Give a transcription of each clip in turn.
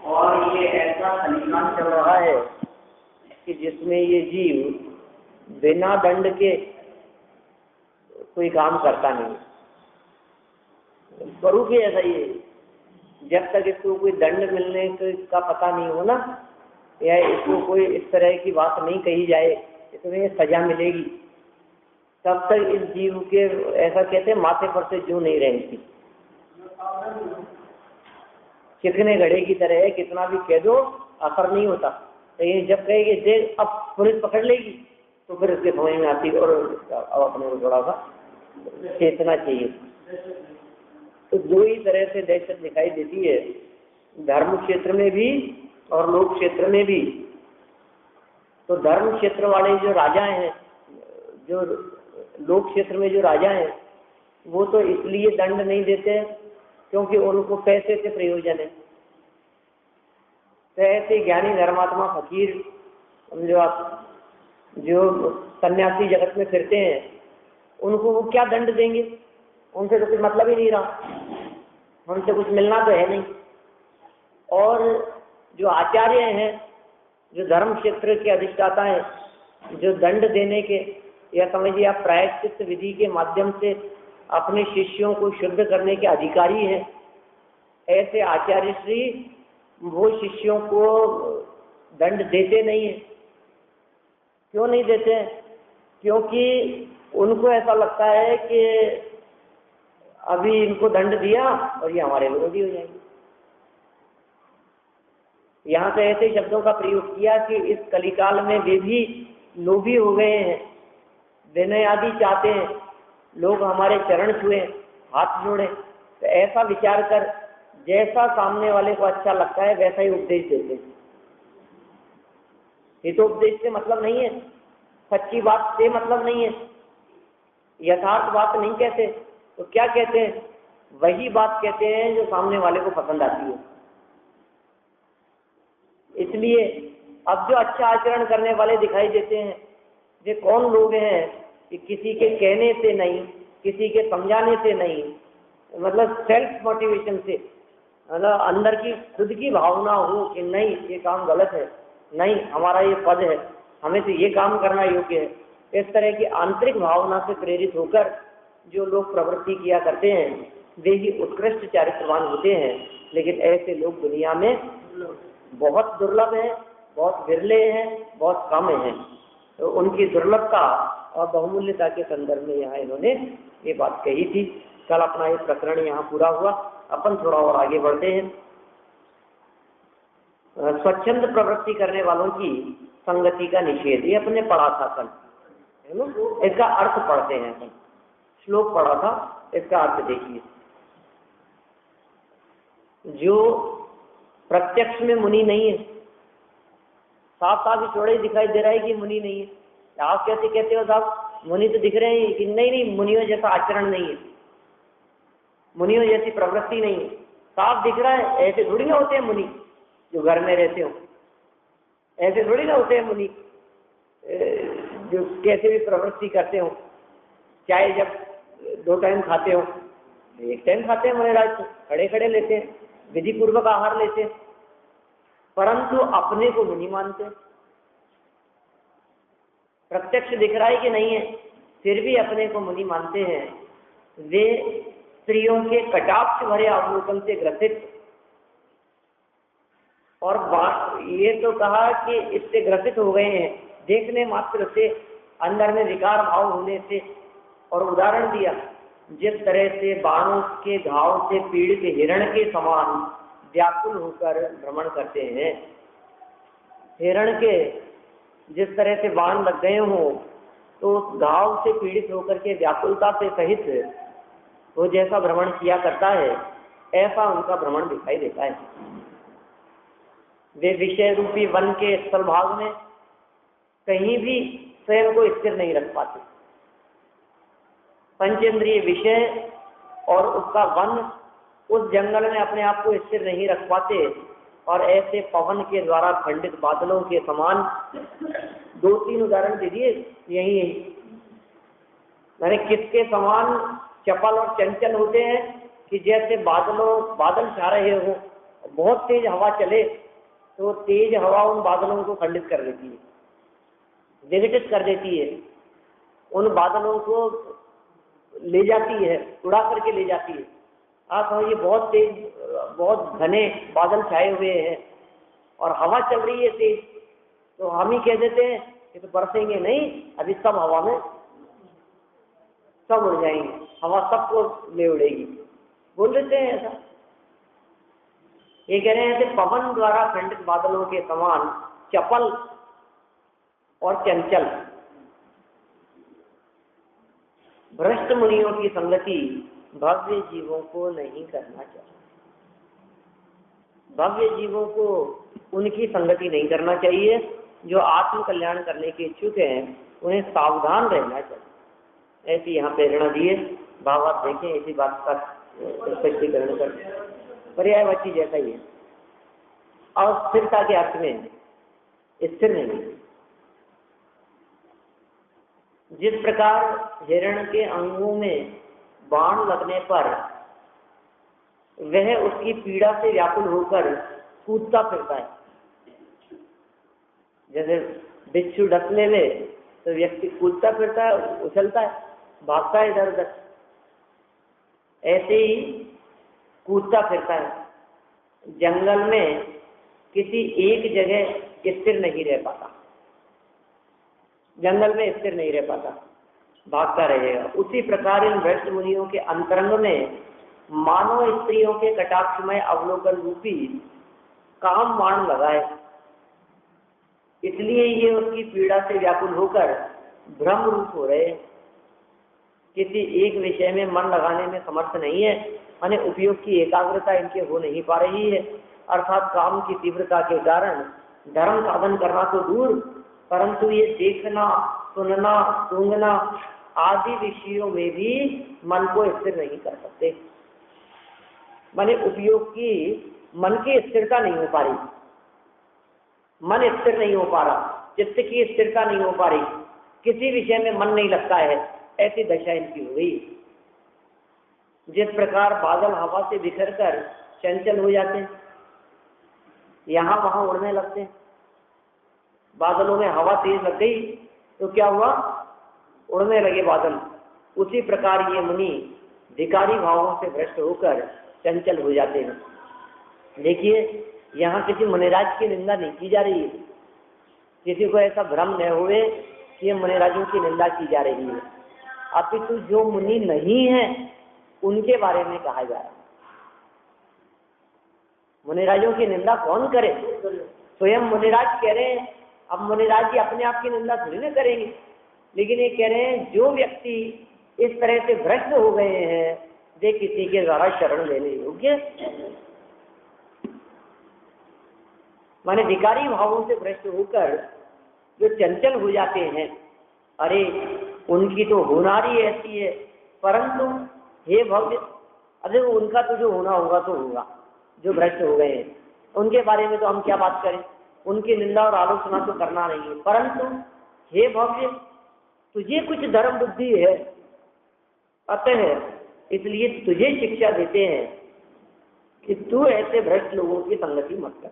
और ये ऐसा खलीकान चल रहा है कि जिसमें ये जीव बिना दंड के कोई काम करता नहीं। स्वरूप ही ऐसा ही है। जब तक इसको कोई दंड मिलने का पता नहीं हो ना, या इसको कोई इस तरह की बात नहीं कही जाए इसमें सजा मिलेगी, तब तक इस जीव के ऐसा कहते हैं माथे पर से जू नहीं रहेंगी। कितने घड़े की तरह है, कितना भी कह दो असर नहीं होता। तो ये जब कहेगी देख अब पुलिस पकड़ लेगी तो फिर उसके समझ में आती और अब अपने को थोड़ा सा चेतना चाहिए। तो दो ही तरह से दहशत दिखाई देती है, धर्म क्षेत्र में भी और लोक क्षेत्र में भी। तो धर्म क्षेत्र वाले जो राजा हैं, जो लोक क्षेत्र में जो राजा हैं, वो तो इसलिए दंड नहीं देते क्योंकि उनको पैसे से प्रयोजन है। तो ऐसे ज्ञानी धर्मात्मा फकीर जो सन्यासी जगत में फिरते हैं, उनको वो क्या दंड देंगे? उनसे तो कुछ मतलब ही नहीं रहा, उनसे कुछ मिलना तो है नहीं। और जो आचार्य हैं, जो धर्म क्षेत्र के अधिष्ठाता हैं, जो दंड देने के या समझिए आप प्रायश्चित विधि के माध्यम से अपने शिष्यों को शुद्ध करने के अधिकारी हैं, ऐसे आचार्य श्री वो शिष्यों को दंड देते नहीं है। क्यों नहीं देते? क्योंकि उनको ऐसा लगता है कि अभी इनको दंड दिया और ये हमारे विरोधी हो जाएंगे। यहाँ से ऐसे शब्दों का प्रयोग किया कि इस कलिकाल में वे भी लोभी हो गए हैं, विनय आदि चाहते हैं, लोग हमारे चरण छुए, हाथ जोड़े। तो ऐसा विचार कर जैसा सामने वाले को अच्छा लगता है वैसा ही उपदेश देते हैं। ये तो उपदेश से मतलब नहीं है, सच्ची बात से मतलब नहीं है, यथार्थ बात नहीं कहते। तो क्या कहते हैं? वही बात कहते हैं जो सामने वाले को पसंद आती है। इसलिए अब जो अच्छा आचरण करने वाले दिखाई देते हैं, वे कौन लोग हैं कि किसी के कहने से नहीं, किसी के समझाने से नहीं, मतलब सेल्फ मोटिवेशन से, मतलब अंदर की खुद की भावना हो कि नहीं ये काम गलत है, नहीं हमारा ये पद है, हमें तो ये काम करना योग्य है, इस तरह की आंतरिक भावना से प्रेरित होकर जो लोग प्रवृत्ति किया करते हैं वे ही उत्कृष्ट चारित्रवान होते हैं। लेकिन ऐसे लोग दुनिया में बहुत दुर्लभ हैं, बहुत विरले हैं, बहुत कम हैं। तो उनकी दुर्लभता और बहुमूल्यता के संदर्भ में यहाँ इन्होंने ये बात कही थी। कल अपना ये प्रकरण यहाँ पूरा हुआ, अपन थोड़ा और आगे बढ़ते हैं। स्वच्छंद प्रवृत्ति करने वालों की संगति का निषेध, ये अपने पढ़ा था कल, है ना? इसका अर्थ पढ़ते हैं अपन, श्लोक पढ़ा था, इसका अर्थ देखिए। जो प्रत्यक्ष में मुनि नहीं है, साफ साफ चौड़े दिखाई दे रहा है कि मुनि नहीं है। आप कैसे कहते हो साहब मुनि तो दिख रहे हैं कि नहीं, मुनियों जैसा आचरण नहीं है, मुनियों जैसी प्रवृत्ति नहीं है, साफ दिख रहा है। ऐसे थोड़ी ना होते हैं मुनि जो घर में रहते हो, ऐसे थोड़ी ना होते हैं मुनि जो कैसे भी प्रवृत्ति करते हो। चाहे जब 2 टाइम खाते हो, 1 टाइम खाते हैं महाराज, तो खड़े खड़े लेते हैं, विधि पूर्वक आहार लेते हैं, परंतु अपने को मुनि मानते हैं। प्रत्यक्ष दिख रहा है कि नहीं है, फिर भी अपने को मुनि मानते हैं। वे स्त्रियों के कटाक्ष भरे अवलोकन से ग्रसित, और ये तो कहा कि इससे ग्रसित हो गए हैं देखने मात्र से, अंदर में विकार भाव होने से। और उदाहरण दिया, जिस तरह से बाणों के घाव से पीड़ित हिरण के समान व्याकुल होकर भ्रमण करते हैं। हिरण के जिस तरह से बाण लग गए हों तो घाव से पीड़ित होकर के व्याकुलता से सहित वो जैसा भ्रमण किया करता है, ऐसा उनका भ्रमण दिखाई देता है। वे विषय रूपी वन के स्थल भाग में कहीं भी स्वयं को स्थिर नहीं रख पाते। पंचेंद्रिय विषय और उसका वन, उस जंगल में अपने आप को स्थिर नहीं रख पाते, और ऐसे पवन के द्वारा खंडित बादलों के समान 2-3 उदाहरण दे दिए। यही मैंने किसके समान चपल और चंचल होते हैं कि जैसे बादल छा रहे हो, बहुत तेज हवा चले तो तेज हवा उन बादलों को खंडित कर देती है, विघटित कर देती है, उन बादलों को ले जाती है, उड़ा करके ले जाती है। आप समझिए बहुत तेज, बहुत घने बादल छाए हुए हैं और हवा चल रही है तेज, तो हम ही कह देते हैं कि तो बरसेंगे नहीं, अभी सब हवा में सब उड़ जाएंगे, हवा सबको ले उड़ेगी, बोल देते हैं ऐसा। ये कह रहे हैं कि पवन द्वारा खंडित बादलों के समान चपल और चंचल भ्रष्ट मुनियों की संगति भव्य जीवों को नहीं करना चाहिए। भव्य जीवों को उनकी संगति नहीं करना चाहिए। जो आत्म कल्याण करने के इच्छुक हैं उन्हें सावधान रहना चाहिए। ऐसी यहाँ प्रेरणा दिए। भाव आप देखें, इसी बात का स्पष्टीकरण कर पर्यायवाची जैसा ही है। और स्थिरता के अर्थ में स्थिर नहीं। जिस प्रकार हिरण के अंगों में बाण लगने पर वह उसकी पीड़ा से व्याकुल होकर कूदता फिरता है, जैसे बिच्छू डस ले तो व्यक्ति कूदता फिरता है, उछलता है, भागता है इधर उधर, ऐसे ही कूदता फिरता है। जंगल में किसी एक जगह स्थिर नहीं रह पाता, जंगल में स्थिर नहीं रह पाता, भागता रहेगा। उसी प्रकार इन भ्रष्ट मुनियों के अंतरंग में मानव स्त्रियों के कटाक्षमय अवलोकन रूपी काम बाण लगाए, इसलिए ये उसकी पीड़ा से व्याकुल होकर भ्रम रूप हो रहे। किसी एक विषय में मन लगाने में समर्थ नहीं है, माने उपयोग की एकाग्रता इनके हो नहीं पा रही है। अर्थात काम की तीव्रता के कारण धर्म साधन करना तो दूर, परंतु ये देखना, सुनना, सूंघना आदि विषयों में भी मन को स्थिर नहीं कर सकते। माने उपयोग की मन की स्थिरता नहीं हो पा रही, मन स्थिर नहीं हो पा रहा, चित्त की स्थिरता नहीं हो पा रही, किसी विषय में मन नहीं लगता है, ऐसी दशा इनकी हो गई। जिस प्रकार बादल हवा से बिखर कर चंचल हो जाते हैं, यहाँ वहां उड़ने लगते हैं। बादलों में हवा तेज लग गई तो क्या हुआ, उड़ने लगे बादल। उसी प्रकार ये मुनि धिकारी भावों से भ्रष्ट होकर चंचल हो जाते हैं। देखिए, यहाँ किसी मुनिराज की निंदा नहीं की जा रही है, किसी को ऐसा भ्रम न हुए कि ये मुनिराजों की निंदा की जा रही है, अपितु जो मुनि नहीं है उनके बारे में कहा जा रहा है। मुनिराजों की निंदा कौन करे, स्वयं मुनिराज कह रहे हैं। अब मुनिराज जी अपने आप की निंदा थोड़ी ना करेंगे, लेकिन ये कह रहे हैं जो व्यक्ति इस तरह से भ्रष्ट हो गए हैं वे किसी के द्वारा शरण लेने योग्य, माने धिकारी भावों से भ्रष्ट होकर जो चंचल हो जाते हैं, अरे उनकी तो होनारी ऐसी है, परंतु हे भव्य, अरे उनका तो जो होना होगा तो होगा। जो भ्रष्ट हो गए हैं उनके बारे में तो हम क्या बात करें, उनकी निंदा और आलोचना तो करना नहीं है, परंतु हे भव्य, तुझे कुछ धर्म बुद्धि है, अतः इसलिए तुझे शिक्षा देते हैं कि तू ऐसे भ्रष्ट लोगों की संगति मत कर।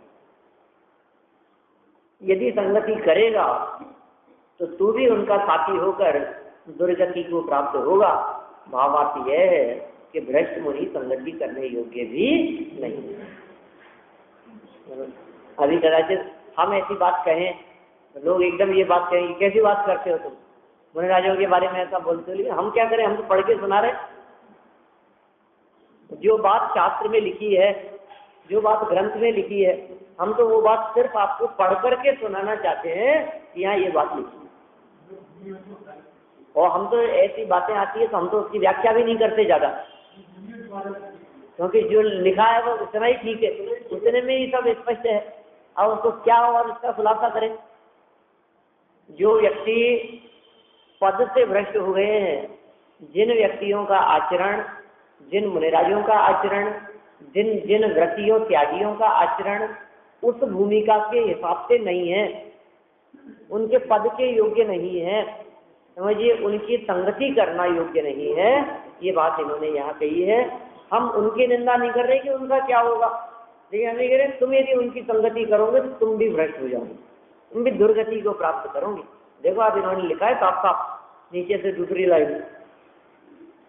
यदि संगति करेगा तो तू भी उनका साथी होकर दुर्गति को प्राप्त होगा। भावार्थ यह है कि भ्रष्ट मुनि संगति करने योग्य भी नहीं है। अभी कदाचित हम ऐसी बात कहें, लोग एकदम ये बात कहेंगे, कैसी बात करते हो तुम, मुनिराजों के बारे में ऐसा बोलते हो। हम क्या करें, हम तो पढ़ के सुना रहे। जो बात शास्त्र में लिखी है, जो बात ग्रंथ में लिखी है, हम तो वो बात सिर्फ आपको पढ़ करके सुनाना चाहते हैं कि यहाँ ये बात लिखी है। और हम तो ऐसी बातें आती है तो हम तो उसकी व्याख्या भी नहीं करते ज्यादा, क्योंकि जो लिखा है वो उतना ही ठीक है, उतने में ही सब स्पष्ट है। अब उसको क्या और इसका खुलासा करें। जो व्यक्ति पद से भ्रष्ट हो गए हैं, जिन व्यक्तियों का आचरण, जिन मुनिराजों का आचरण, जिन जिन व्रतियों त्यागियों का आचरण उस भूमिका के हिसाब से नहीं है, उनके पद के योग्य नहीं है, समझिए उनकी संगति करना योग्य नहीं है, ये बात इन्होंने यहाँ कही है। हम उनकी निंदा नहीं कर रहे कि उनका क्या होगा, लेकिन हम ये कह रहे हैं तुम यदि उनकी संगति करोगे तो तुम भी भ्रष्ट हो जाओगे, तुम भी दुर्गति को प्राप्त करोगे। देखो आप, इन्होंने लिखा है साफ साफ नीचे से दूसरी लाइन,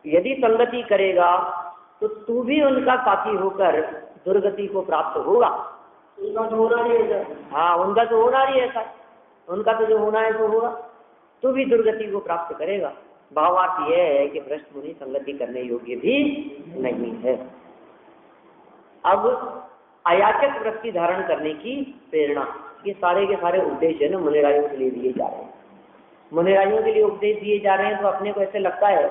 यदि संगति करेगा तो तू भी उनका साथी होकर दुर्गति को प्राप्त होगा। उनका तो होना नहीं है। हाँ, उनका तो होना नहीं है, उनका तो जो होना है तो होगा, तू भी दुर्गति को प्राप्त करेगा। भावार्थ यह है कि भ्रष्ट मुनि संगति करने योग्य भी नहीं है। अब अयाचक वृत्ति धारण करने की प्रेरणा, ये सारे के सारे उद्देश्य न मुनिरायों के लिए दिए जा रहे हैं। मुनिरायों के लिए उपदेश दिए जा रहे हैं तो अपने को ऐसे लगता है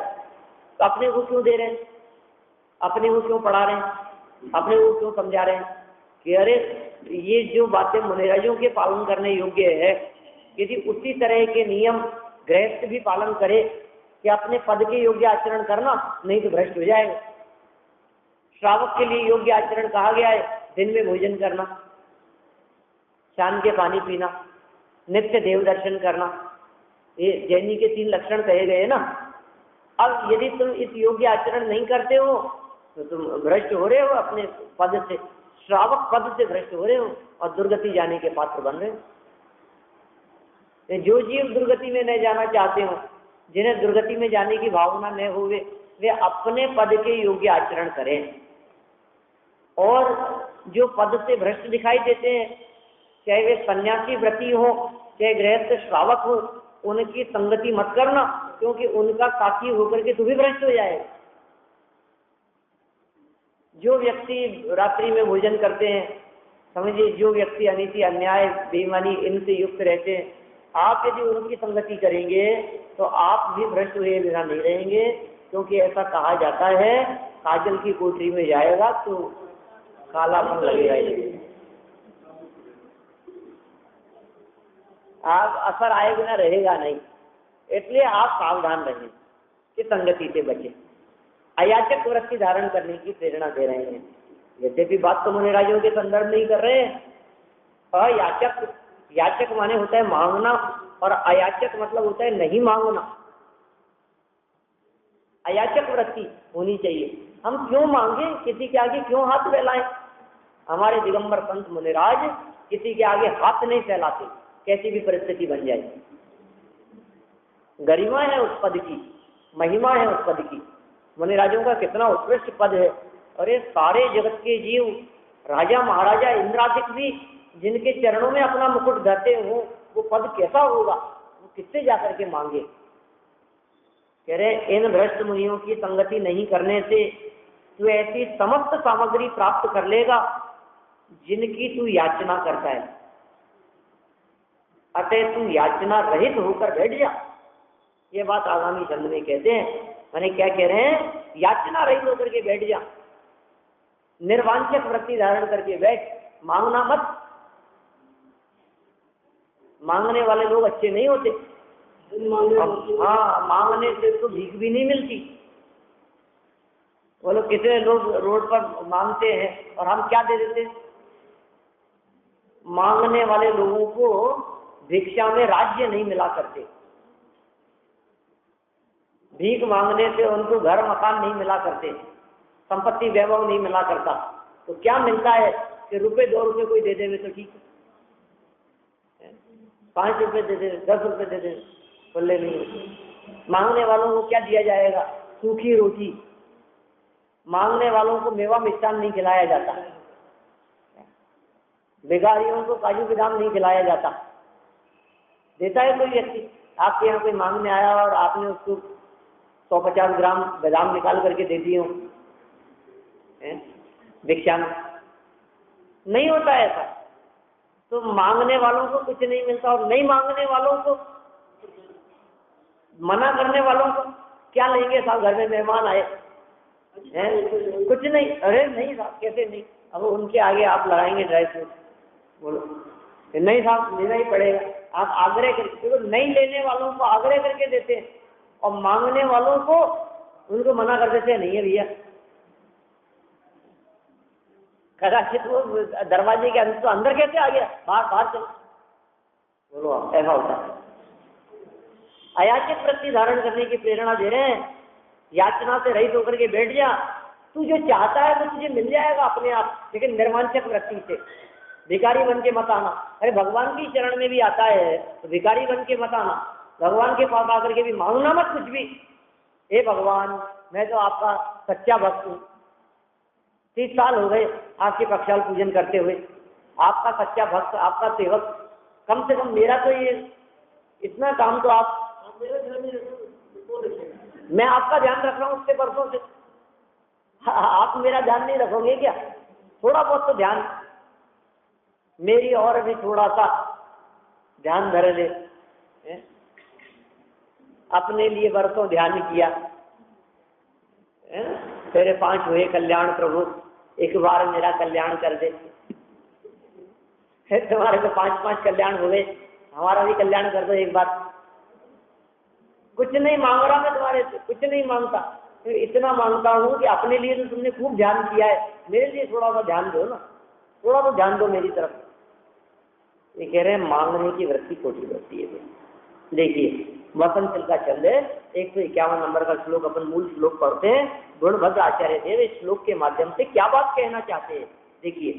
तो अपने को क्यों दे रहे हैं, अपने को क्यों पढ़ा रहे हैं, अपने को क्यों समझा रहे हैं कि अरे ये जो बातें मुनिरायों के पालन करने योग्य है, यदि उसी तरह के नियम गृहस्थ भी पालन करे कि अपने पद के योग्य आचरण करना, नहीं तो भ्रष्ट हो जाएगा। श्रावक के लिए योग्य आचरण कहा गया है दिन में भोजन करना, शाम के पानी पीना, नित्य देव दर्शन करना, ये जैनी के 3 लक्षण कहे गए ना। अब यदि तुम इस योग्य आचरण नहीं करते हो तो तुम भ्रष्ट हो रहे हो, अपने पद से, श्रावक पद से भ्रष्ट हो रहे हो और दुर्गति जाने के पात्र बन रहे हो। जो जीव दुर्गति में न जाना चाहते हो, जिन्हें दुर्गति में जाने की भावना न होवे, वे अपने पद के योग्य आचरण करें। और जो पद से भ्रष्ट दिखाई देते हैं, चाहे वे सन्यासी व्रती हो चाहे गृहस्थ श्रावक हो, उनकी संगति मत करना, क्योंकि उनका साथी होकर के तू भी भ्रष्ट हो जाएगा। जो व्यक्ति रात्रि में भोजन करते हैं, समझिए जो व्यक्ति अनीति अन्याय बेईमानी इनसे युक्त रहते हैं, आप यदि उनकी संगति करेंगे तो आप भी भ्रष्ट हुए बिना नहीं रहेंगे, क्योंकि ऐसा कहा जाता है काजल की कोठरी में जाएगा तो कालापन लगेगा ही, आप असर आए बिना रहेगा नहीं। इसलिए आप सावधान रहें कि संगति से बचें। अयाचक वृत्ति धारण करने की प्रेरणा दे रहे हैं। यद्यपि बात तो मुनिराजों के संदर्भ नहीं कर रहे हैं। अयाचक, याचक माने होता है मांगना और अयाचक मतलब होता है नहीं मांगना। अयाचक वृत्ति होनी चाहिए। हम क्यों मांगे, किसी के आगे क्यों हाथ फैलाएं? हमारे दिगंबर संत मुनिराज किसी के आगे हाथ नहीं फैलाते, कैसी भी परिस्थिति बन जाए। गरिमा है उस पद की, महिमा है उस पद की। मुनिराजों का कितना उत्कृष्ट पद है। और ये सारे जगत के जीव, राजा महाराजा इंद्रादिक भी जिनके चरणों में अपना मुकुट धरते हो, वो पद कैसा होगा, वो किससे जाकर के मांगे। कह रहे इन भ्रष्ट मुनियों की संगति नहीं करने से तू ऐसी समस्त सामग्री प्राप्त कर लेगा जिनकी तू याचना करता है। अतः तू याचना रहित होकर बैठ जा। ये बात आगामी छंद में कहते हैं। माने क्या कह रहे हैं? याचना रहित होकर के बैठ जा, निर्वांछक वृत्ति धारण करके बैठ, मांगना मत। मांगने वाले लोग अच्छे नहीं होते। हाँ, मांगने से तो भीख भी नहीं मिलती। वो लोग कितने लोग रोड पर मांगते हैं और हम क्या दे देते हैं? मांगने वाले लोगों को भिक्षा में राज्य नहीं मिला करते। भीख मांगने से उनको घर मकान नहीं मिला करते, संपत्ति वैभव नहीं मिला करता। तो क्या मिलता है कि रुपए 2 रुपए कोई दे देवे तो ठीक है, 5 रुपए दे दे, 10 रुपए दे दे, बोले नहीं। मांगने वालों को क्या दिया जाएगा? सूखी रोटी। मांगने वालों को मेवा मिष्ठान नहीं खिलाया जाता। भिखारियों को काजू बादाम नहीं खिलाया जाता। देता है कोई व्यक्ति? आपके यहाँ कोई मांगने आया और आपने उसको 150 ग्राम बादाम निकाल करके दे दिए हो भिक्षा में? नहीं होता है ऐसा। तो मांगने वालों को कुछ नहीं मिलता, और नहीं मांगने वालों को, मना करने वालों को क्या लेंगे? साहब घर में मेहमान आए हैं, कुछ नहीं। अरे नहीं साहब, कैसे नहीं? अब उनके आगे आप लगाएंगे ड्राई फ्रूट, बोलो नहीं साहब लेना ही पड़ेगा। आप आग्रह करके, तो नहीं लेने वालों को आग्रह करके देते हैं और मांगने वालों को उनको मना कर देते हैं, नहीं है भैया। कदाचित वो दरवाजे के अंदर, तो अंदर कैसे आ गया, बाहर बाहर चलो, बोलो ऐसा होता है। अयाचित वृत्ति धारण करने की प्रेरणा दे रहे हैं। याचना से रहित होकर के बैठ जा, तू जो चाहता है वो तुझे मिल जाएगा अपने आप, लेकिन निर्वांछक वृत्ति से। भिखारी बन के मत आना। अरे भगवान की चरण में भी आता है तो भिखारी बन के मत आना, भगवान के पास आकर के भी मांगना मत कुछ भी। हे भगवान, मैं तो आपका सच्चा भक्त हूँ, 30 साल हो गए आपके प्रक्षाल पूजन करते हुए, आपका सच्चा भक्त, आपका सेवक, कम से कम मेरा तो ये इतना काम तो आप मेरा ध्यान नहीं रखोगे। मैं आपका ध्यान रख रहा हूँ उसके बरसों से, आप मेरा ध्यान नहीं रखोगे क्या? थोड़ा बहुत तो ध्यान मेरी और भी थोड़ा सा ध्यान धर ले। अपने लिए बरसों ध्यान किया, तेरे 5 हुए कल्याण प्रभु, एक बार मेरा कल्याण कर दे। तुम्हारे तो 5-5 कल्याण हुए, हमारा भी कल्याण कर दो एक बार। कुछ नहीं मांग रहा मैं तुम्हारे से, कुछ नहीं मांगता, इतना मांगता हूँ कि अपने लिए तो तुमने खूब ध्यान किया है, मेरे लिए थोड़ा सा ध्यान दो ना, थोड़ा तो ध्यान दो मेरी तरफ। ये कह रहे हैं मांगने की वृत्ति खोटी वृत्ति है। देखिए वसंत चल का चंद है, 151 नंबर का श्लोक अपन मूल श्लोक पढ़ते हैं। गुणभद्र आचार्य देव इस श्लोक के माध्यम से क्या बात कहना चाहते हैं, देखिए।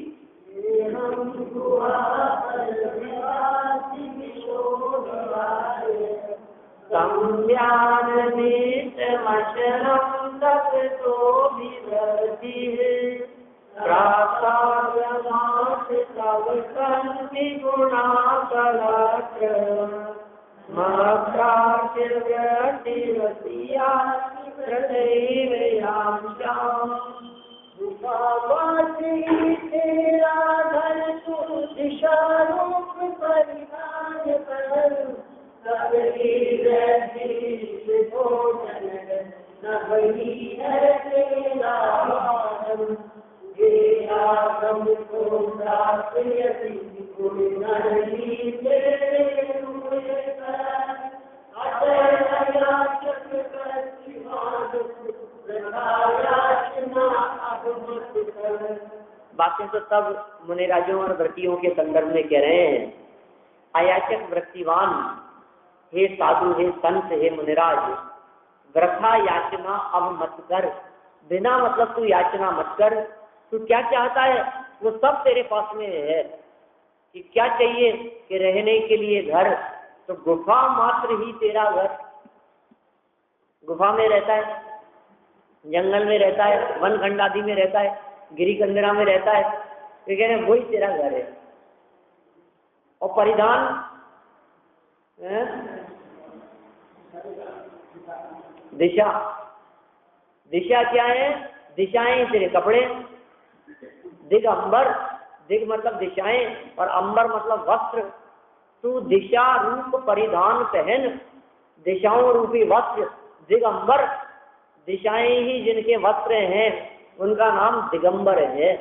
बातें तो सब मुनिराजों और व्रतियों के संदर्भ में कह रहे हैं। अयाचक वृत्तिवान, हे साधु, हे संत, हे मुनिराज, वृथा याचना अब मत कर। बिना मतलब तू याचना मत कर। तू क्या चाहता है वो सब तेरे पास में है। कि क्या चाहिए कि रहने के लिए घर, तो गुफा मात्र ही तेरा घर। गुफा में रहता है, जंगल में रहता है, वन खंड आदि में रहता है, गिरी कंदरा में रहता है, तो कह रहे हैं वही तेरा घर है। और परिधान दिशा, दिशा क्या है? दिशाएं तेरे कपड़े। दिगंबर, दिग मतलब दिशाएं और अंबर मतलब वस्त्र। तू दिशा रूप परिधान पहन, दिशाओं रूपी वस्त्र दिगंबर। दिशाएं ही जिनके वस्त्र हैं उनका नाम दिगंबर है।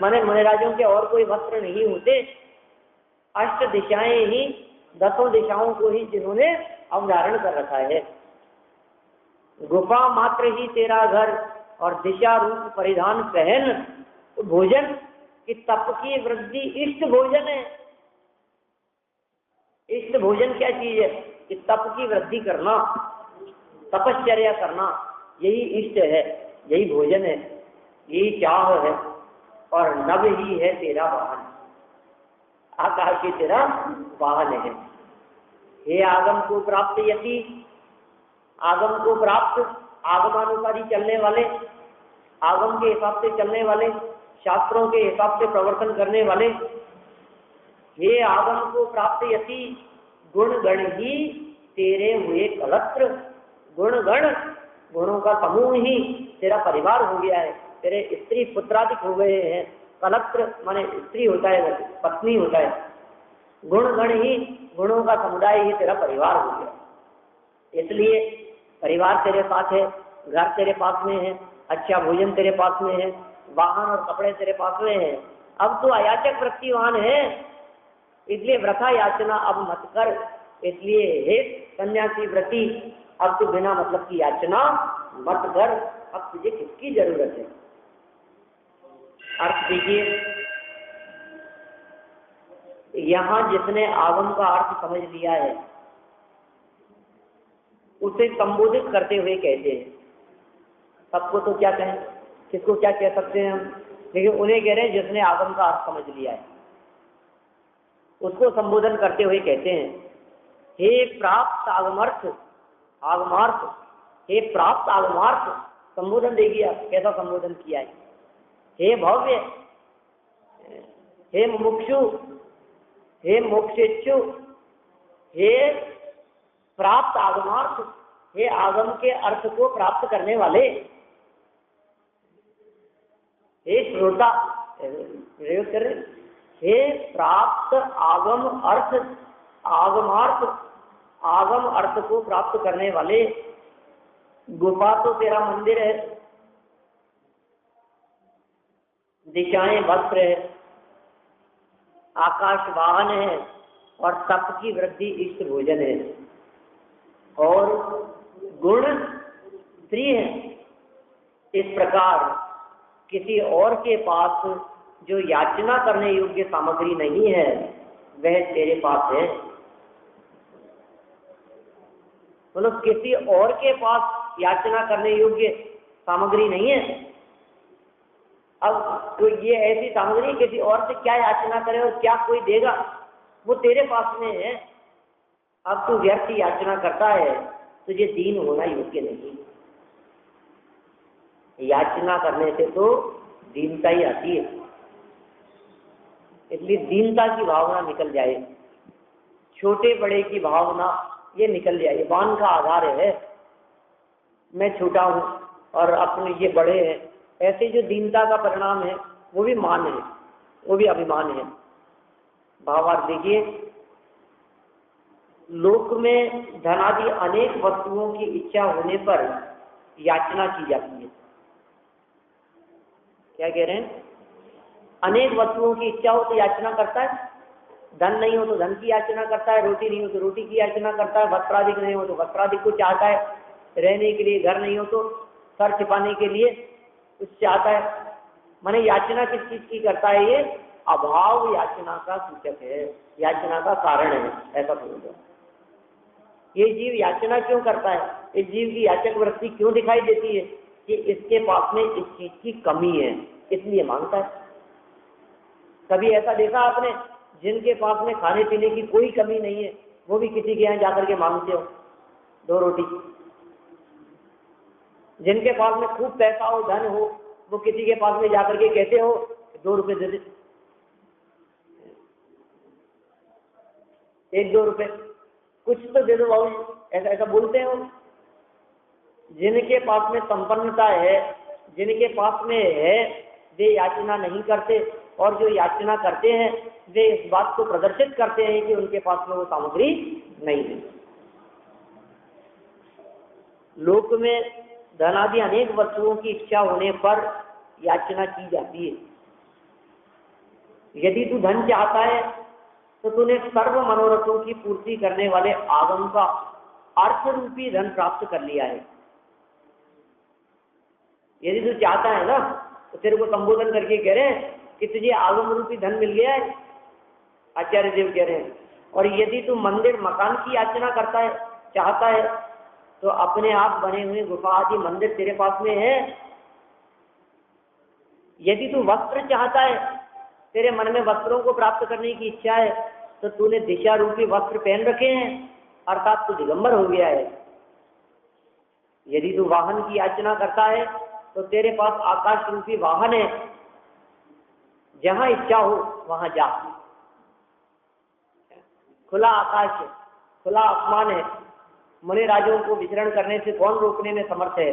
माने मुनिराजों के और कोई वस्त्र नहीं होते, अष्ट दिशाएं ही, 10 दिशाओं को ही जिन्होंने अवधारण कर रखा है। गुफा मात्र ही तेरा घर और दिशा रूप परिधान पहन। तो भोजन कि तप की वृद्धि इष्ट भोजन है। इष्ट भोजन क्या चीज है? कि तप की वृद्धि करना, तपश्चर्या करना, यही इष्ट है, यही भोजन है, यही चाह है। और नभ ही है तेरा वाहन, आकाश ही तेरा वाहन है। हे आगम को प्राप्त यति, आगम को प्राप्त, आगमानुसारी चलने वाले, आगम के हिसाब से चलने वाले, शास्त्रों के हिसाब से प्रवर्तन करने वाले। हे आगम को प्राप्त यति, गुण गण ही तेरे हुए कलत्र। गुण गण, गुणों का समूह ही तेरा परिवार हो गया है, तेरे स्त्री पुत्रादिक हो गए हैं। कलत्र माने स्त्री होता है, पत्नी होता है। गुण गण ही, गुणों का समुदाय ही तेरा परिवार हो गया। इसलिए परिवार तेरे साथ है, घर तेरे पास में है, अच्छा भोजन तेरे पास में है, वाहन और कपड़े तेरे पास में है। अब तो अयाचक वृत्तिवान है, इसलिए व्रथा याचना अब मत कर। इसलिए हे सन्यासी व्रती, अब तो बिना मतलब की याचना मत कर। अब तुझे किसकी जरूरत है? अर्थ देखिए, यहां जिसने आगम का अर्थ समझ लिया है उसे संबोधित करते हुए कहते हैं सबको तो क्या कहें, किसको क्या कह सकते हैं हम, लेकिन उन्हें कह रहे हैं जिसने आगम का अर्थ समझ लिया है। उसको संबोधन करते हुए कहते हैं, हे प्राप्त आगमर्थ, आगमार्थ, हे प्राप्त आगमार्थ। संबोधन देखिए आप कैसा संबोधन किया है। हे भव्य, हे मुमुक्षु, हे मोक्षेच्छु, हे प्राप्त आगमार्थ, हे आगम के अर्थ को प्राप्त करने वाले, हे श्रोता, प्रयोग कर रहे, हे प्राप्त आगम अर्थ, आगमार्थ, आगम अर्थ को प्राप्त करने वाले। गुफा तो तेरा मंदिर है, दिशाएं वस्त्र है, आकाश वाहन है, और तप की वृद्धि इष्ट भोजन है, और गुण स्त्री है। इस प्रकार किसी और के पास जो याचना करने योग्य सामग्री नहीं है वह तेरे पास है। मतलब किसी और के पास याचना करने योग्य सामग्री नहीं है। अब तो ये ऐसी सामग्री किसी और से क्या याचना करे और क्या कोई देगा, वो तेरे पास में है। अब तू व्यर्थ याचना करता है, तुझे दीन होना योग्य नहीं। याचना करने से तो दीनता ही आती है, इसलिए दीनता की भावना निकल जाए, छोटे बड़े की भावना ये निकल जाए। मान का आधार है, मैं छोटा हूं और अपने ये बड़े हैं, ऐसे जो दीनता का परिणाम है वो भी मान है, वो भी अभिमान है। भावार्थ देखिए, लोक में धनादि अनेक वस्तुओं की इच्छा होने पर याचना की जाती है। क्या कह रहे हैं? अनेक वस्तुओं की इच्छा हो तो याचना करता है, धन नहीं हो तो धन की याचना करता है, रोटी नहीं हो तो रोटी की याचना करता है, वस्त्राधिक नहीं हो तो वस्त्राधिक को चाहता है, रहने के लिए घर नहीं हो तो सर छिपाने के लिए कुछ चाहता है। माने याचना किस चीज की करता है? ये अभाव याचना का सूचक है, याचना का कारण है, ऐसा समझो। ये जीव याचना क्यों करता है? इस जीव की याचक वृत्ति क्यों दिखाई देती है? कि इसके पास में इस चीज की कमी है, इसलिए मांगता है। कभी ऐसा देखा आपने जिनके पास में खाने पीने की कोई कमी नहीं है, वो भी किसी के यहाँ जाकर के मांगते हो 2 रोटी? जिनके पास में खूब पैसा हो, धन हो, वो किसी के पास में जाकर के कहते हो 2 रुपए दे दे, 1-2 रुपए कुछ तो दे दो बाबू, ऐसा ऐसा बोलते हो। जिनके पास में संपन्नता है, जिनके पास में है, वे याचना नहीं करते, और जो याचना करते हैं वे इस बात को प्रदर्शित करते हैं कि उनके पास में वो सामग्री नहीं है। लोक में धनादि अनेक वस्तुओं की इच्छा होने पर याचना की जाती है। यदि तू धन चाहता है तो तूने सर्व मनोरथों की पूर्ति करने वाले आगम का अर्थ रूपी धन प्राप्त कर लिया है। यदि तू चाहता है ना, तो तेरे को संबोधन करके कह रहे हैं कि तुझे आगम रूपी धन मिल गया है, आचार्य देव कह रहे हैं। और यदि तू मंदिर मकान की याचना करता है, चाहता है, तो अपने आप बने हुए गुफा आदि मंदिर तेरे पास में है। यदि तू वस्त्र चाहता है, तेरे मन में वस्त्रों को प्राप्त करने की इच्छा है, तो तूने दिशा रूपी वस्त्र पहन रखे हैं, अर्थात तू दिगंबर हो गया है। यदि तू वाहन की याचना करता है, तो तेरे पास आकाश रूपी वाहन है, जहां इच्छा हो वहां जा। खुला आकाश है, खुला आसमान है, मुनि राजों को विचरण करने से कौन रोकने में समर्थ है?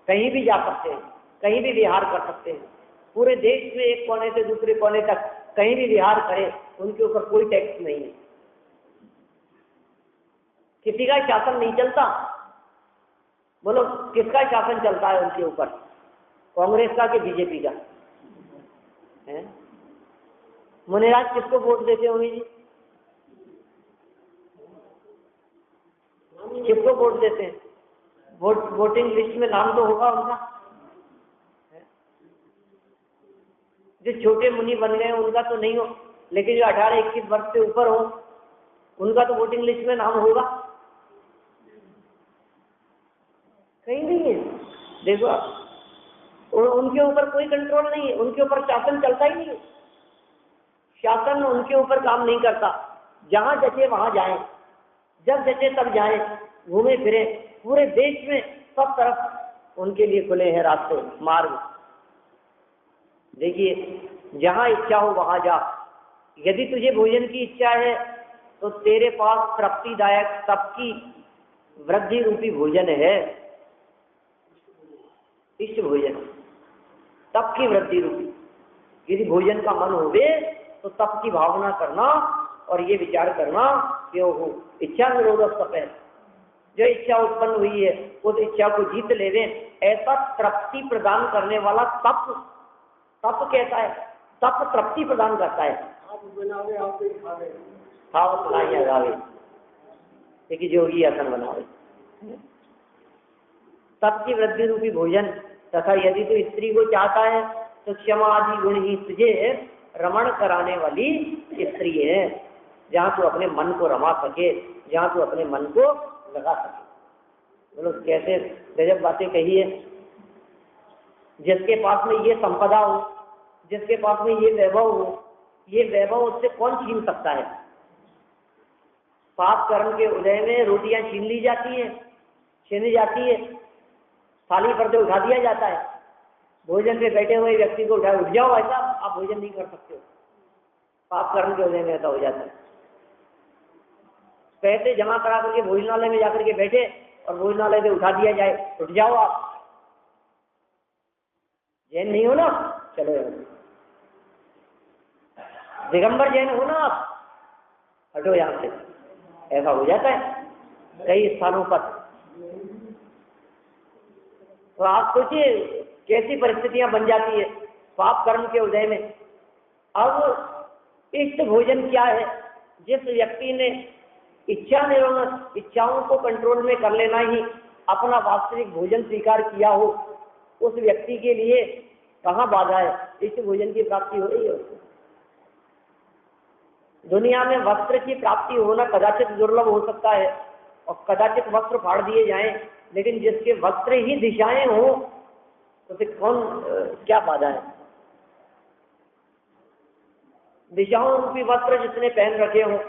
कहीं भी जा सकते हैं, कहीं भी विहार कर सकते हैं। पूरे देश में एक कोने से दूसरे कोने तक कहीं भी विहार करे, उनके ऊपर कोई टैक्स नहीं है, किसी का शासन नहीं चलता। बोलो किसका शासन चलता है उनके ऊपर? कांग्रेस का कि बीजेपी का? मुनिराज किसको वोट देते होंगे जी? किसको वोट देते हैं? वोटिंग लिस्ट में नाम तो होगा उनका। जो छोटे मुनि बन गए उनका तो नहीं हो, लेकिन जो 18-21 वर्ष से ऊपर हो उनका तो वोटिंग लिस्ट में नाम होगा। कहीं नहीं है। देखो आप, उनके ऊपर कोई कंट्रोल नहीं है, उनके ऊपर शासन चलता ही नहीं है, शासन उनके ऊपर काम नहीं करता। जहां जचे वहां जाए, जब जचे तब जाए, घूमे फिरे, पूरे देश में सब तरफ उनके लिए खुले हैं रास्ते, मार्ग। देखिए, जहां इच्छा हो वहां जा। यदि तुझे भोजन की इच्छा है तो तेरे पास तृप्तिदायक सबकी वृद्धि रूपी भोजन है, इष्ट भोजन, तप की वृद्धि रूपी। यदि भोजन का मन होवे तो तप की भावना करना और ये विचार करना कि हो इच्छा निरोधक तप है, जो इच्छा उत्पन्न हुई है उस इच्छा को जीत लेवे, ऐसा तृप्ति प्रदान करने वाला तप, तप कहता है, तप तृप्ति प्रदान करता है। आप बनावे आप ही खावे, खाओ सुनाइए गावे, देखिए जोगी आसन बनावे, तप की वृद्धि रूपी भोजन। तथा यदि तो स्त्री को चाहता है तो क्षमा आदि गुण ही तुझे रमण कराने वाली स्त्री है, जहाँ तू अपने मन को रमा सके, जहाँ तू अपने मन को लगा सके। बोलो कैसे गजब बातें कही है। जिसके पास में ये संपदा हो, जिसके पास में ये वैभव हो, ये वैभव उससे कौन छीन सकता है। पाप कर्म के उदय में रोटियां छीन ली जाती है, छीनी जाती है, थाली पर से उठा दिया जाता है, भोजन पे बैठे हुए व्यक्ति को उठाए, उठ जाओ ऐसा आप भोजन नहीं कर सकते हो। पाप कर्म के उदय में ऐसा हो जाता है। पैसे जमा करा करके भोजनालय में जाकर के बैठे और भोजनालय से उठा दिया जाए, उठ जाओ आप, जैन नहीं हो ना, चलो दिगंबर जैन हो ना आप, हटो यहां से, ऐसा हो जाता है कई स्थानों पर। तो आप सोचिए कैसी परिस्थितियां बन जाती है पाप कर्म के उदय में। अब इष्ट भोजन क्या है? जिस व्यक्ति ने इच्छा निरोधक, इच्छाओं को कंट्रोल में कर लेना ही अपना वास्तविक भोजन स्वीकार किया हो, उस व्यक्ति के लिए कहाँ बाधा है? इष्ट भोजन की प्राप्ति हो रही है उसको। दुनिया में वस्त्र की प्राप्ति होना कदाचित दुर्लभ हो सकता है और कदाचित वस्त्र फाड़ दिए जाएं, लेकिन जिसके वस्त्र ही दिशाएं हो तो फिर कौन क्या बाधा है? दिशाओं रूपी वस्त्र जिसने पहन रखे हो,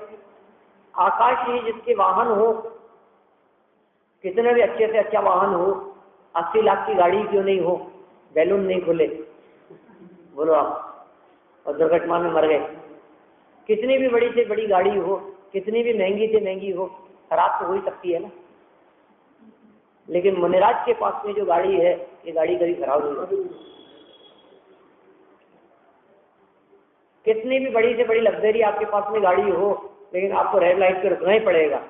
आकाश ही जिसके वाहन हो, कितने भी अच्छे से अच्छा वाहन हो, 80 लाख की गाड़ी क्यों नहीं हो, बैलून नहीं खुले, बोलो आप, और दुर्घटना में मर गए। कितनी भी बड़ी से बड़ी गाड़ी हो, कितनी भी महंगी से महंगी हो, खराब तो हो ही सकती है ना। लेकिन मुनिराज के पास में जो गाड़ी है, ये गाड़ी कभी खराब नहीं होती। कितनी भी बड़ी से बड़ी लग्जरी आपके पास में गाड़ी हो, लेकिन आपको रेड लाइट पे रुकना ही पड़ेगा।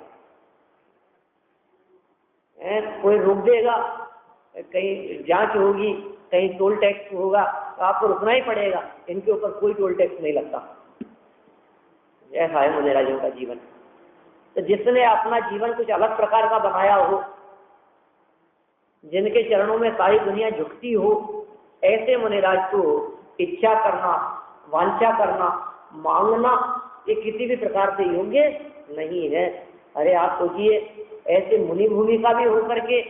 कोई रोक देगा, कहीं जांच होगी, कहीं टोल टैक्स होगा, तो आपको रुकना ही पड़ेगा। इनके ऊपर कोई टोल टैक्स नहीं लगता। ऐसा है मुनिराजों का जीवन। तो जिसने अपना जीवन कुछ अलग प्रकार का बनाया हो, जिनके चरणों में सारी दुनिया झुकती हो, ऐसे मुनिराज को इच्छा करना, वांछा करना, मांगना, ये किसी भी प्रकार से योग्य नहीं है। अरे आप सोचिए, ऐसे मुनि भूमिका भी हो करके,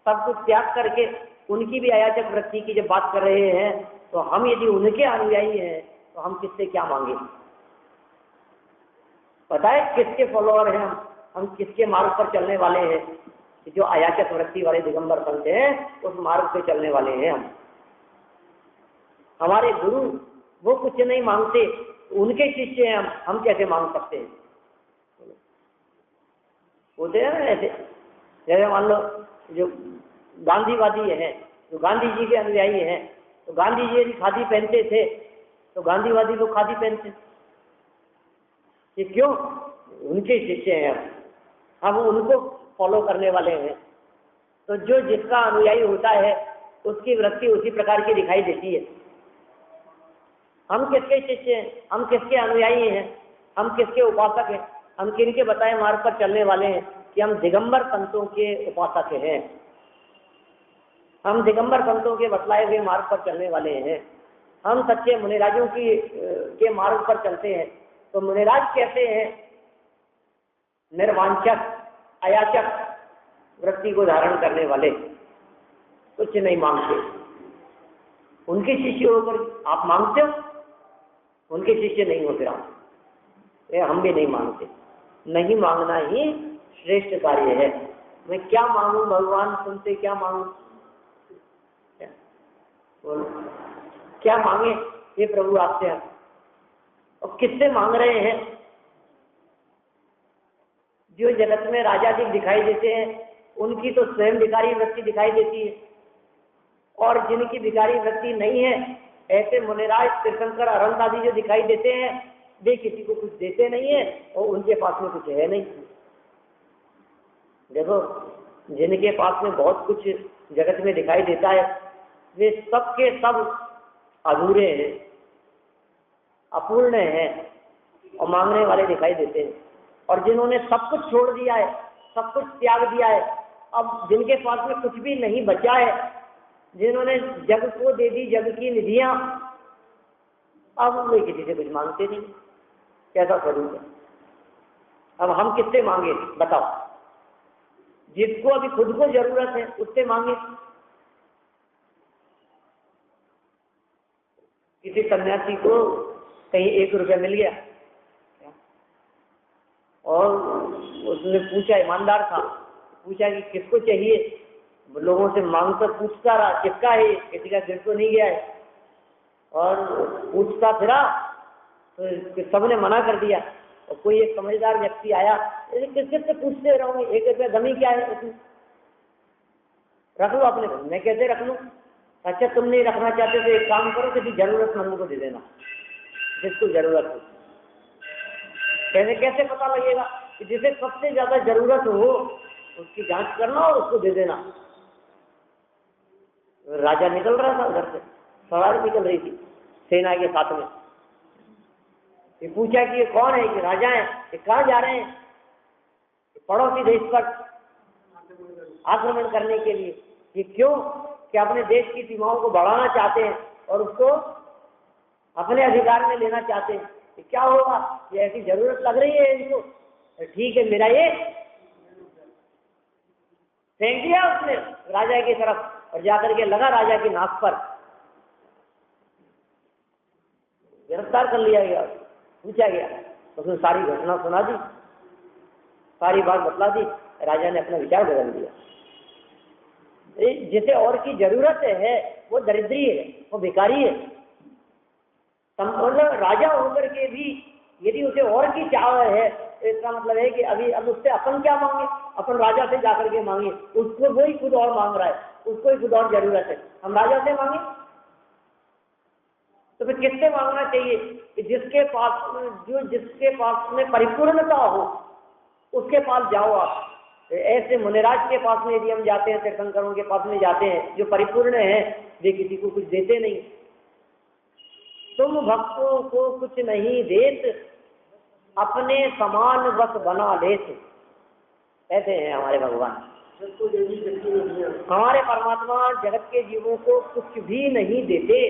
सब कुछ त्याग करके उनकी भी अयाचक वृत्ति की जब बात कर रहे हैं, तो हम यदि उनके अनुयायी हैं तो हम किससे क्या मांगे? पता है किसके फॉलोअर हैं हम किसके मार्ग पर चलने वाले हैं? जो अयाचक वृत्ति वाले दिगंबर संत हैं, उस मार्ग पे चलने वाले हैं हम। हमारे गुरु वो कुछ नहीं मांगते, उनके शिष्य हैं हम कैसे मांग सकते हैं? होते हैं ना ऐसे, जैसे मान लो जो गांधीवादी हैं, जो गांधी जी के अनुयायी हैं, तो गांधी जी यदि खादी पहनते थे तो गांधीवादी लोग खादी पहनते। ये क्यों? उनके शिष्य हैं हम उनको फॉलो करने वाले हैं। तो जो जिसका अनुयायी होता है उसकी वृत्ति उसी प्रकार की दिखाई देती है। हम किसके शिष्य हैं? हम किसके अनुयायी हैं? हम किसके उपासक हैं? हम किनके बताए मार्ग पर चलने वाले हैं? कि हम दिगंबर संतों के उपासक हैं, हम दिगंबर संतों के बतलाए हुए मार्ग पर चलने वाले हैं, हम सच्चे मुनिराजों के मार्ग पर चलते हैं। तो मुनिराज कैसे हैं? निर्वांछक, अयाचक वृत्ति को धारण करने वाले। कुछ नहीं मांगते। उनके शिष्य होकर आप मांगते हो, उनके शिष्य नहीं हो फिर आप, हम भी नहीं मांगते। नहीं मांगना ही श्रेष्ठ कार्य है। मैं क्या मांगू भगवान तुमसे, क्या मांगू, क्या मांगे ये प्रभु आपसे, और किससे मांग रहे हैं? जो जगत में राजा जी दिखाई देते हैं उनकी तो स्वयं भिखारी वृत्ति दिखाई देती है, और जिनकी भिखारी वृत्ति नहीं है, ऐसे मुनिराज तीर्थंकर अरंत आदि जो दिखाई देते हैं, वे किसी को कुछ देते नहीं है और उनके पास में कुछ है नहीं। देखो, जिनके पास में बहुत कुछ जगत में दिखाई देता है, वे सबके सब अधूरे हैं, अपूर्ण हैं और मांगने वाले दिखाई देते हैं। और जिन्होंने सब कुछ छोड़ दिया है, सब कुछ त्याग दिया है, अब जिनके पास में कुछ भी नहीं बचा है, जिन्होंने जग को दे दी जग की निधियां, अब वे किसी से कुछ मांगते नहीं। कैसा स्वरूप है? अब हम किससे मांगे बताओ? जिसको अभी खुद को जरूरत है उससे मांगे। किसी सन्यासी को कहीं 1 रुपया मिल गया और उसने पूछा, ईमानदार था, पूछा कि किसको चाहिए, लोगों से मांग कर पूछता रहा किसका है, किसी का गिर तो नहीं गया है, और पूछता फिरा तो सबने मना कर दिया। और कोई एक समझदार व्यक्ति आया, किस किस से पूछते रहोगे, 1 रुपया दमी क्या है उसमें, रख लो अपने। मैं कैसे रख लूँ? अच्छा तुम नहीं रखना चाहते तो एक काम करो, किसी जरूरतमंद को दे देना, जिसको जरूरत हो। कैसे पता लगेगा कि जिसे सबसे ज्यादा जरूरत हो उसकी जांच करना और उसको दे देना। राजा निकल रहा था उधर से, सवारी निकल रही थी सेना के साथ में। ये पूछा कि ये कौन है? कि राजा है। ये कहाँ जा रहे हैं? पड़ोसी देश पर आक्रमण करने के लिए। ये क्यों? कि अपने देश की सीमाओं को बढ़ाना चाहते हैं और उसको अपने अधिकार में लेना चाहते हैं। क्या होगा? ये ऐसी जरूरत लग रही है इनको, ठीक है मेरा ये फेंक दिया उसने राजा की तरफ और जाकर के लगा राजा की नाक पर। गिरफ्तार कर लिया गया, पूछा गया, उसने सारी घटना सुना दी, सारी बात बतला दी। राजा ने अपना विचार बदल दिया। जिसे और की जरूरत है वो दरिद्री है, वो भिखारी है। मतलब राजा होकर के भी यदि उसे और की चाह है, तो इसका मतलब है कि अब उससे अपन क्या मांगे? अपन राजा से जाकर के मांगे, उसको वही खुद और मांग रहा है, उसको ही खुद और जरूरत है, हम राजा से मांगे? तो फिर किससे मांगना चाहिए? कि जिसके पास में परिपूर्णता हो उसके पास जाओ आप। ऐसे मुनिराज के पास में यदि हम जाते हैं, तीर्थंकरों के पास में जाते हैं जो परिपूर्ण है, वे किसी को कुछ देते नहीं। तुम भक्तों को कुछ नहीं देत, अपने समान बस बना लेत। ऐसे हैं हमारे भगवान। हमारे परमात्मा जगत के जीवों को कुछ भी नहीं देते,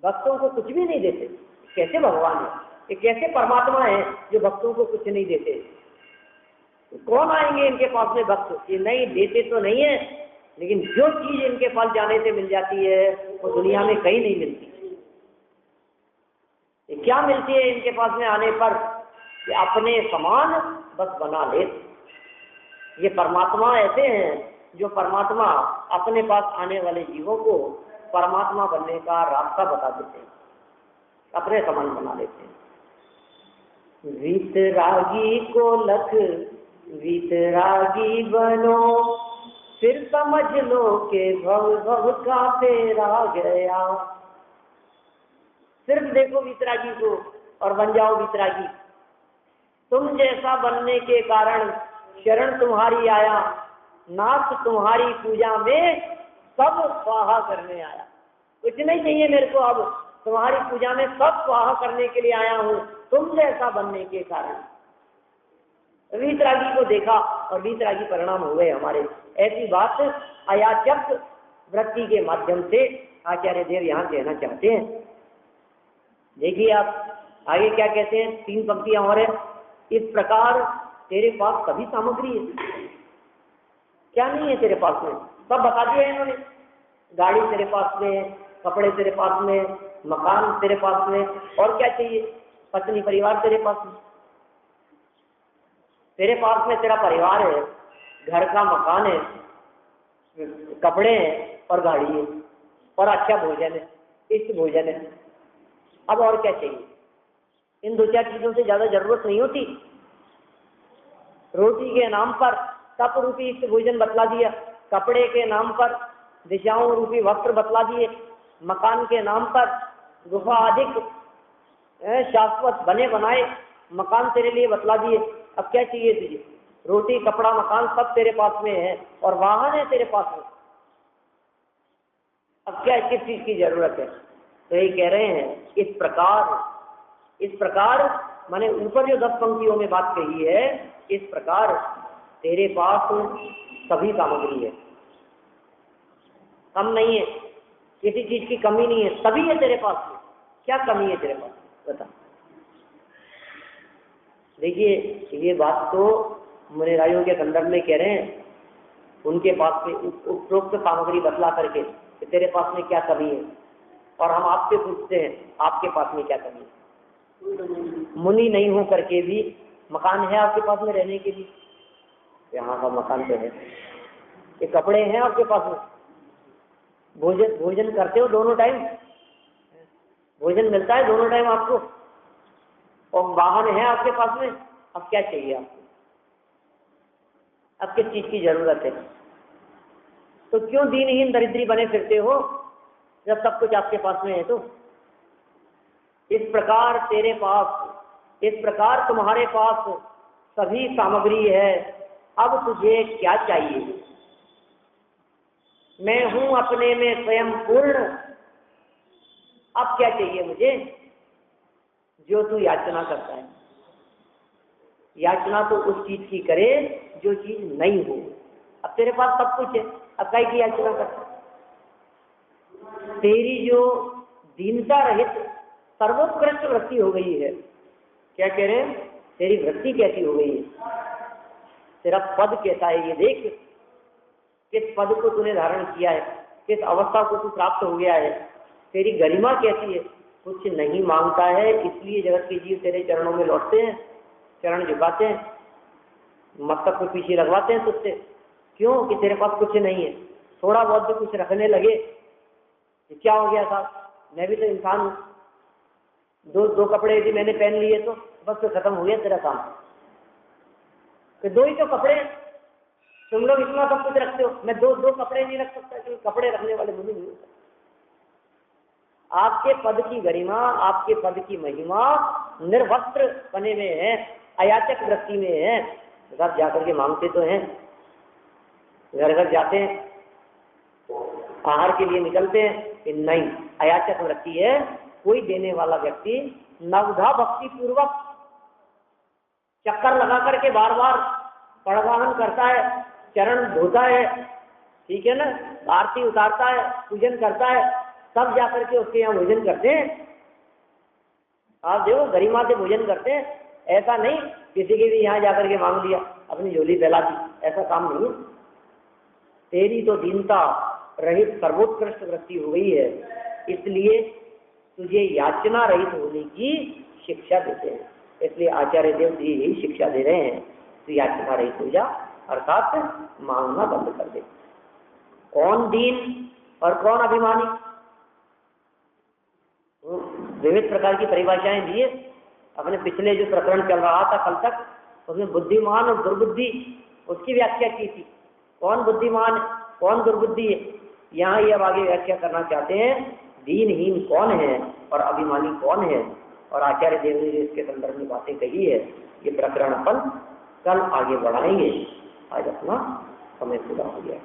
भक्तों को कुछ भी नहीं देते। कैसे भगवान है? ये कैसे परमात्मा है जो भक्तों को कुछ नहीं देते? कौन आएंगे इनके पास में भक्त? ये नहीं देते तो नहीं है, लेकिन जो चीज इनके पास जाने से मिल जाती है वो दुनिया में कहीं नहीं मिलती। ये क्या मिलती है इनके पास में आने पर? कि अपने समान बस बना ले। ये परमात्मा ऐसे हैं जो परमात्मा अपने पास आने वाले जीवों को परमात्मा बनने का रास्ता बता देते हैं, अपने समान बना लेते हैं। वीतरागी को लख वीतरागी बनो, फिर समझ लो कि भव भव का फेरा गया। सिर्फ देखो वीतरागी को और बन जाओ वीतरागी। तुम जैसा बनने के कारण शरण तुम्हारी आया, नाथ तुम्हारी पूजा में सब स्वाहा करने आया। कुछ नहीं चाहिए मेरे को, अब तुम्हारी पूजा में सब स्वाहा करने के लिए आया हूँ, तुम जैसा बनने के कारण। वीतरागी को देखा और वीतरागी परिणाम हुए हमारे। ऐसी बात अयाचक वृत्ति के माध्यम से आचार्य देव यहाँ कहना चाहते हैं। देखिए आप आगे क्या कहते हैं, 3 पंक्तियां और है। इस प्रकार तेरे पास सभी सामग्री है, क्या नहीं है तेरे पास में? सब बता दिया इन्होंने। गाड़ी तेरे पास में है, कपड़े तेरे पास में, मकान तेरे पास में, और क्या चाहिए? पत्नी परिवार तेरे पास में। तेरे पास में तेरा परिवार है, घर का मकान है, कपड़े हैं और गाड़ी है और अच्छा भोजन है, इष्ट भोजन है। अब और क्या चाहिए? इन दो चार चीजों से ज्यादा जरूरत नहीं होती। रोटी के नाम पर तप रूपी इष्ट भोजन बतला दिया, कपड़े के नाम पर दिशाओं रूपी वस्त्र बतला दिए, मकान के नाम पर गुफा अधिक शाश्वत बने बनाए मकान तेरे लिए बतला दिए। अब क्या चाहिए तुझे? रोटी कपड़ा मकान सब तेरे पास में है और वाहन है तेरे पास में। अब क्या किस चीज की जरूरत है? तो यही कह रहे हैं, इस प्रकार माने ऊपर जो 10 पंक्तियों में बात कही है, इस प्रकार तेरे पास सभी सामग्री है, कम नहीं है, किसी चीज की कमी नहीं है, सभी है तेरे पास में। क्या कमी है तेरे पास बता? देखिए ये बात तो मुनिरायों के संदर्भ में कह रहे हैं, उनके पास में उपरोक्त सामग्री बतला करके कि तेरे पास में क्या कमी है, और हम आपसे पूछते हैं आपके पास में क्या कमी है? मुनि नहीं हो करके भी मकान है आपके पास में रहने के लिए, यहाँ का मकान तो है, ये कपड़े हैं आपके पास में, भोजन करते हो दोनों टाइम, भोजन मिलता है दोनों टाइम आपको, और वाहन है आपके पास में। अब क्या चाहिए आपको? अब किस चीज की जरूरत है? तो क्यों दीनहीन दरिद्री बने फिरते हो जब सब कुछ आपके पास में है? तो इस प्रकार तेरे पास, इस प्रकार तुम्हारे पास सभी सामग्री है, अब तुझे क्या चाहिए? मैं हूं अपने में स्वयं पूर्ण, अब क्या चाहिए मुझे? जो तू याचना करता है, याचना तो उस चीज की करे जो चीज नहीं हो। अब तेरे पास सब कुछ है, अब काय की याचना करता? तेरी जो दीनता रहित सर्वोत्कृष्ट वृत्ति हो गई है। क्या कह रहे हैं? तेरी वृत्ति कैसी हो गई है, तेरा पद कैसा है, ये देख, किस पद को तूने धारण किया है, किस अवस्था को तू प्राप्त हो गया है, तेरी गरिमा कैसी है। कुछ नहीं मांगता है, इसलिए जगत के जीव तेरे चरणों में लौटते हैं, चरण झुकाते हैं, मस्तक को पीछे लगवाते हैं तुझसे। क्यों? कि तेरे पास कुछ नहीं है। थोड़ा बहुत भी कुछ रखने लगे, क्या हो गया साहब, मैं भी तो इंसान हूं, दो कपड़े यदि मैंने पहन लिए तो बस तो खत्म हो गया तेरा काम। तो दो ही तो कपड़े, तुम लोग इतना सब कुछ रखते हो, मैं दो कपड़े नहीं रख सकता, क्योंकि कपड़े रखने वाले मुझे नहीं होता। आपके पद की गरिमा, आपके पद की महिमा निर्वस्त्र बने में है, अयाचक वृत्ति में है। घर जाकर के मांगते तो हैं, घर घर जाते हैं, आहार के लिए निकलते हैं कि नहीं, अयाचक वृत्ति है। कोई देने वाला व्यक्ति नवधा भक्ति पूर्वक चक्कर लगा करके बार बार पड़वाहन करता है, चरण धोता है, ठीक है ना, आरती उतारता है, पूजन करता है, तब जाकर के उसके यहाँ भोजन करते हैं। आप देखो गरिमा से भोजन करते हैं, ऐसा नहीं किसी के भी यहाँ जाकर के मांग लिया, अपनी झोली फैला दी, ऐसा काम नहीं है। तेरी तो दीनता रहित सर्वोत्कृष्ट वृत्ति हो गई है, इसलिए तुझे याचना रहित होने की शिक्षा देते हैं। इसलिए आचार्य देव जी यही शिक्षा दे रहे हैं, तो याचना रहित हो जा, अर्थात मांगना बंद कर दे। कौन दीन और कौन अभिमानी, विविध प्रकार की परिभाषाएं दिए। अपने पिछले जो प्रकरण चल रहा था कल तक, उसमें बुद्धिमान और दुर्बुद्धि उसकी व्याख्या की थी। कौन बुद्धिमान कौन दुर्बुद्धि है, यहाँ ये अब आगे व्याख्या करना चाहते हैं। दीनहीन कौन है और अभिमानी कौन है, और आचार्य देव ने इसके संदर्भ में बातें कही है, ये प्रकरण अपन कल आगे बढ़ाएंगे। आज अपना समय पूरा हो गया।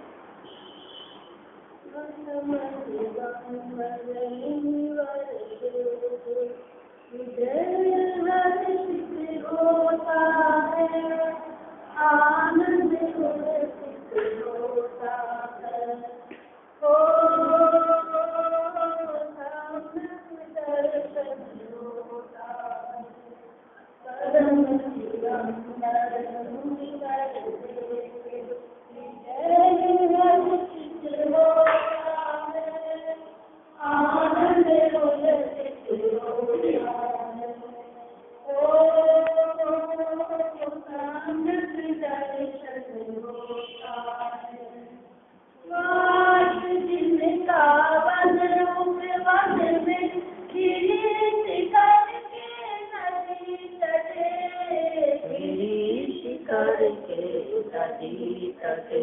नदी तटे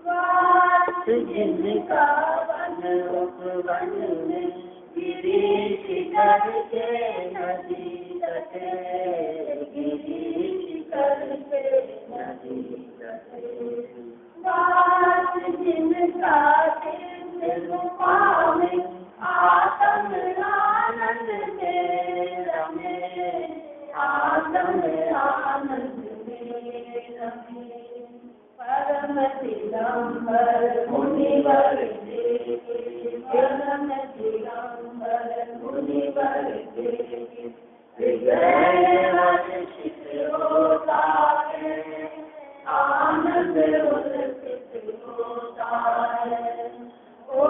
वास जिनका वन उपवन में गिरी शिखर के नदी तटे गिरी शिखर के नदी तटे वास जिनका गुफा में आत्म आनंद में रमे आत्म आनंद में रमे परम दिगंबर मुनिवर परम दिगंबर मुनिवर हृदय हर्षित होता है आनंद उल्लसित होता है ओ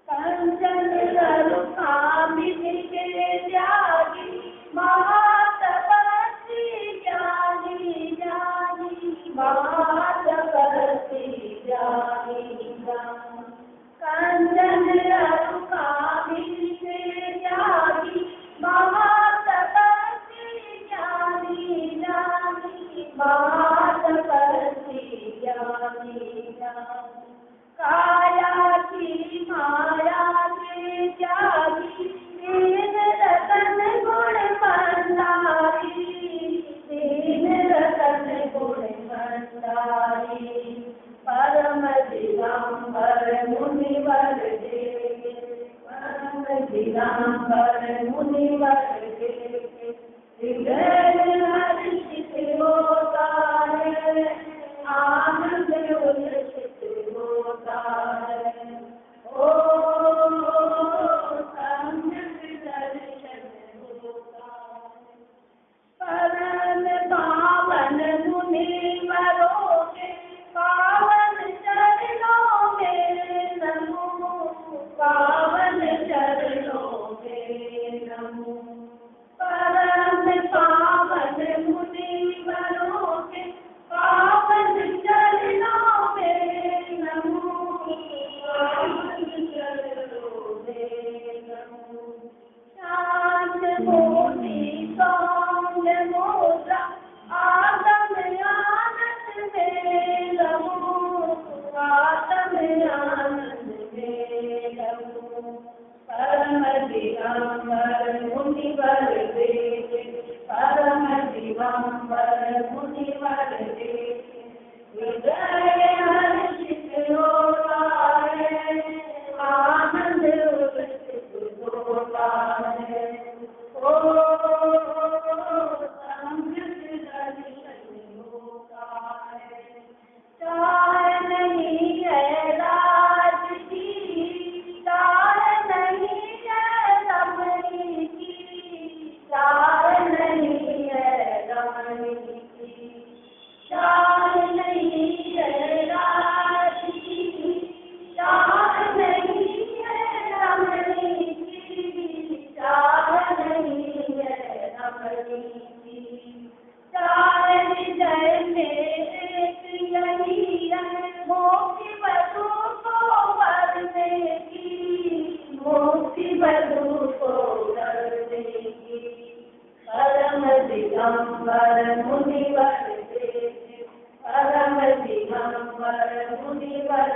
कंचन कामिनी के त्यागी महातपस्वी ज्ञानी ज्ञानी महातपस्वी ज्ञानी कंचन कामिनी के त्यागी महातपस्वी ज्ञानी ज्ञानी महातपस्वी ज्ञानी काया की माया के त्यागी तीन रतन गुण भंडारी तीन रतन गुण भंडारी परम दिगंबर मुनिवर परम दिगंबर मुनिवर हृदय हर्षित होता है आनंद उल्लसित होता है ओ सम्यक दर्शन होता है परम पावन मुनिवरों के पावन चरणों में नमो पावन चरणों में नमो परम पावन मुनिवरों के पावन चरणों में नमो पावन चरणों में नमो शांत मोदी सौम्य मोद्रा आत्म आनंद में नमो आत्म आनंद में नमो परम दिगंबर मुनिवर परम दिगंबर मुनिवर हृदय हर्षित होता है आनंद उल्लसित होता है ओ सम्यक दर्शन होता है चाह नहीं है राज की चाह नहीं है रमणी की चाह नहीं है रमणी की चाह नहीं है राज की चाह नहीं है रमणी की चाह नहीं है रमणी की चाह विजय में एक यही है मोक्ष वधु को वरने की मोक्ष वधु को वरने की परम दिगंबर मुनिवर परम दिगंबर मुनिवर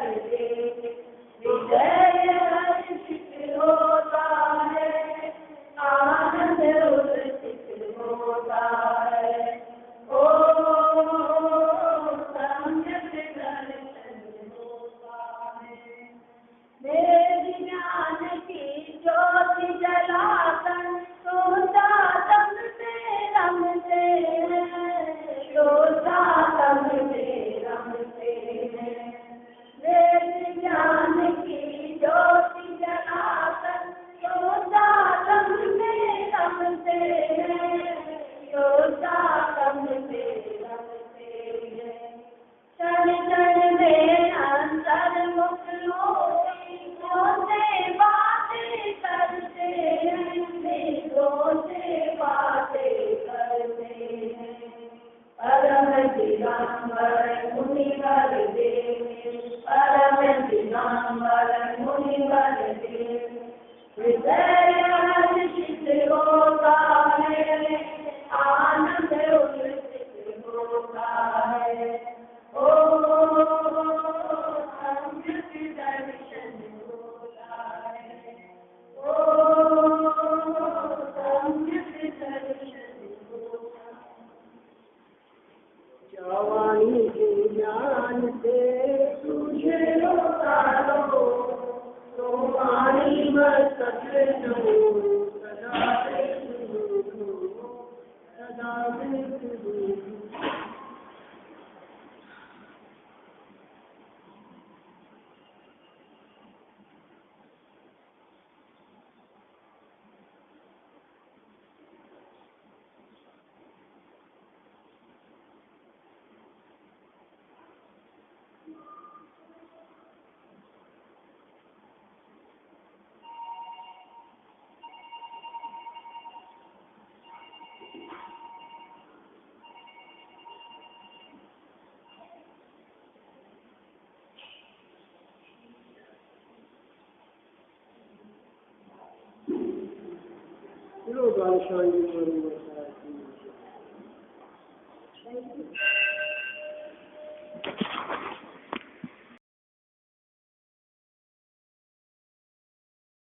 हृदय हर्षित होता है आनंद उल्लसित होता है ओ सम्यक दर्शन होता है मेरे ज्ञान की ज्योति जलाकर सोचा तम से रमते हैं सोचा तम से रमते हैं मेरे ज्ञान की ज्योति जलाकर सोचा तम से रमते हैं सोचा तम से रमते हैं चल चल में अंतर मुख से बातें करते हैं बातें करते हैं परम दिगंबर मुनिवर परम दिगंबर मुनिवर हृदय हर्षित हो बोलो बालशाही गुरु